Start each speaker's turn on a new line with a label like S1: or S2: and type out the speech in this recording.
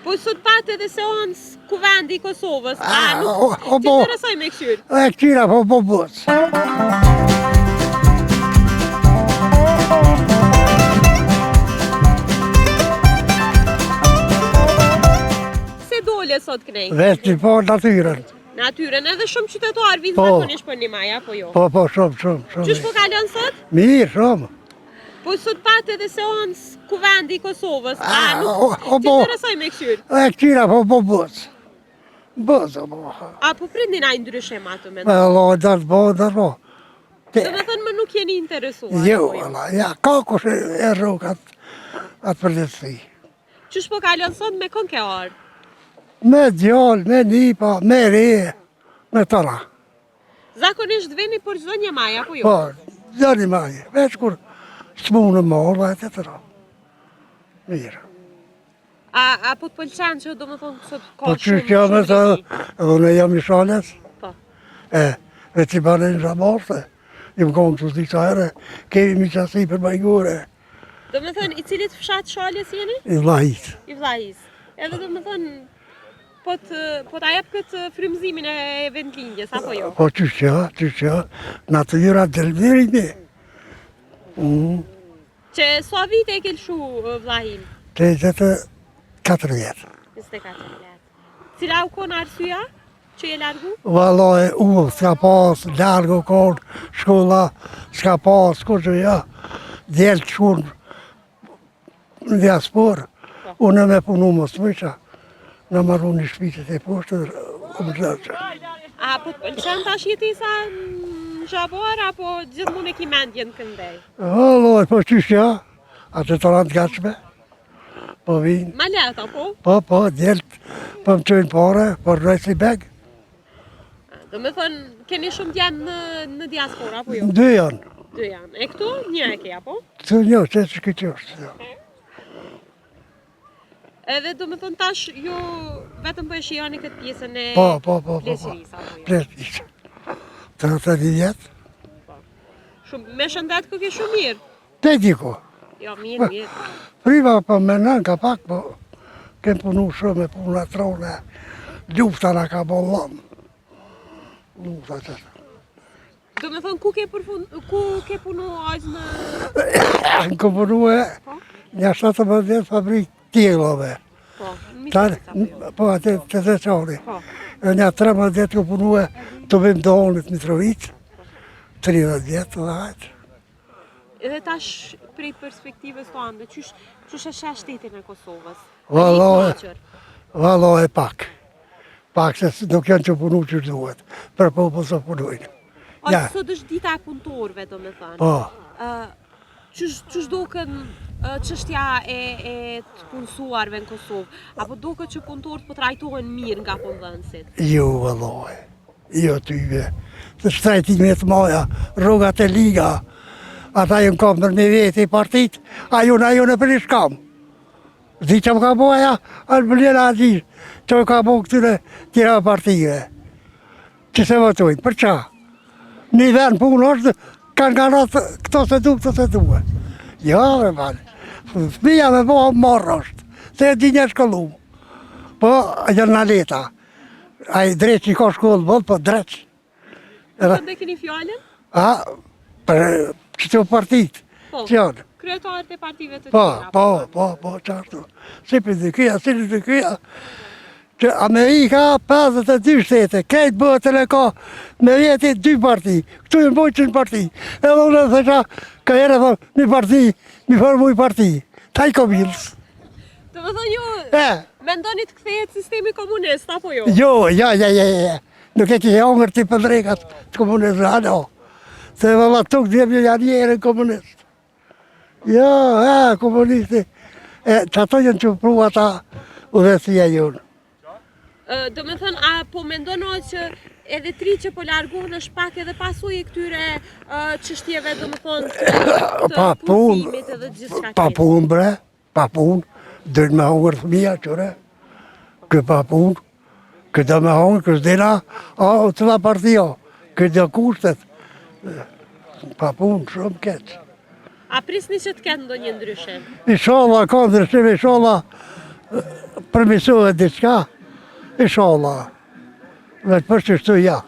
S1: Po sot pat edhe seancë kuvendi i Kosovës, nuk të interesoj me këshyrë?
S2: E këtyra po bëz.
S1: Se dole sot kënej?
S2: Vesti po natyren.
S1: Natyren, edhe shumë qytetarë vinë zakonisht për një maj, apo jo?
S2: Po, shumë.
S1: Qysh po kalon sot?
S2: Mirë, shumë.
S1: Po sot pat edhe seancë kuvendi i Kosovës, nuk të interesoj me këshyrë?
S2: E këtyra po bëz. Bëz, po.
S1: Apo prindin a i ndryshem ato me
S2: Me Allah, dërë po.
S1: Do me thënë më nuk jeni interesuar?
S2: Jo, ja, ka kush e rrugat atë përgjithësi.
S1: Qysh po kalon sot me kon ke arë?
S2: Me djallë, me nipa, me re, me tëra.
S1: Zakonisht veni për çdo një maj, apo jo?
S2: Po, gjdo një maj, veç kur s'munë më orë, e të tëra. Mirë.
S1: A po të pëlqen që do më thonë sot ka
S2: Po
S1: shumë?
S2: që kjo me të, edhe ne jam i shalës,
S1: Po.
S2: e që bane në zhamorte, i më konë të disa ere, kemi mi qasi për bajgure.
S1: Do me thënë, i cilit fshat shaljes jeni?
S2: I vlahit.
S1: I Vllahis. Edhe do me thënë, po ta jep këtë frymëzimin e vendlindjes, apo jo?
S2: Po që, natyra delvirimi.
S1: Që sa vite e ke lshu Vllahim?
S2: Të 4 vjetë.
S1: 24 vjet. Cila u kon arsyeja që je largu?
S2: Valoj, s'ka pas, largo kon, shkolla, s'ka pas, që ja, djelë të shkurë në diasporë, unë me punu më smyqa, në marru një shpitet e poshtë, më rrëqë.
S1: A po të pëlqen tash jetesa në Zhabor, apo gjithmonë e ki mendjen këndej?
S2: Valoj, po qyshja, atë të randë gatshme, po vinë.
S1: Ma leta, po?
S2: Po, djelët, po më qojnë pare, po rrëjtë si beg.
S1: Do me thënë, keni shumë djenë në diaspora, apo jo?
S2: 2 janë.
S1: 2 janë. E këtu, një e ke, apo?
S2: Të një, që këtë është.
S1: Edhe do me thënë tash, jo vetëm po e shijoni këtë pjesën e
S2: Po.
S1: pleqërisë, apo jo?
S2: Pleqërisë. 30 vjetë.
S1: Shumë, me shëndet kë ke shumë mirë?
S2: Te diko.
S1: Jo, mirë.
S2: Prima po me nën ka pak, po kem punu shumë me puna trone. Lufta na ka bollon. Lufta që.
S1: Do me thënë, ku ke punu aq në...
S2: Në punu e një 17 vjetë fabrik tjelove.
S1: Po, në
S2: Po, atë të të qari.
S1: Po.
S2: Një 13 vjetë ku punu e të vim dohonit Mitrovic. 30 vjetë dhe hajtë.
S1: Edhe tash prej perspektivës të ande, qysh e sheh shtetin e Kosovës?
S2: Valoj pak. Pak se nuk janë që punu që duhet. Për popull së punujnë.
S1: Sot është dita e punëtorëve, do me thënë.
S2: Po.
S1: Qysh duken çështja e të punësuarve në Kosovë? Apo duket që punëtorët po trajtohen mirë nga punëdhënësit?
S2: Jo, valoj. Jo tyve. Të shtrajtimet moja, rrugat e liga. Ata jënë kam për me vete i partit, a ju në për i shkam. Zi që më ka boja, a në bëllera a gjithë, që më ka bo këtyre tjera partive. Që se votojnë, për qa? Një venë punë është, kanë garantë këto se du, këto se duhe. Jo, me banë. Fëmija me bo marrë është, se e di një shkollu. Po, janë në leta. A i dreq i ka shkollë bëllë, po dreq.
S1: Të dhe keni fjallën?
S2: Për qëto partit, që janë.
S1: Kryetarët e partive të tjera?
S2: Po, qartu. Si për dykia, që Amerika 52 shtete, kejtë botën e ka me vjeti 2 parti, këtu jënë bojë që në parti. Edhe unë dhe qa, ka ere thonë, një parti, një formuj parti, ta i komilës.
S1: Të më thonë ju, mendoni të kthehet sistemi komunist, apo jo?
S2: Jo, nuk e kje ongër të për drekat të komunist, se vëlla tuk dhe janë njerën komunist. Jo, komunisti, që ato jënë që pru ata udhësia jonë.
S1: Do me thënë, a po mendono që edhe tri që po largohen është pak edhe pasuj e këtyre çështjeve, do me thënë, të punësimit edhe gjithë shka
S2: Pa punë bre, pa punë, dërë me hongër fëmija qëre, kë pa punë, kë do me hongër, kë s'dina, të la partio, kë do kushtet, pa punë, shumë keqë.
S1: A prisni që të ketë ndo një ndryshim?
S2: Inshallah, ka ndryshim, inshallah, përmisohet diçka, inshallah. Vetë për që shtu ja.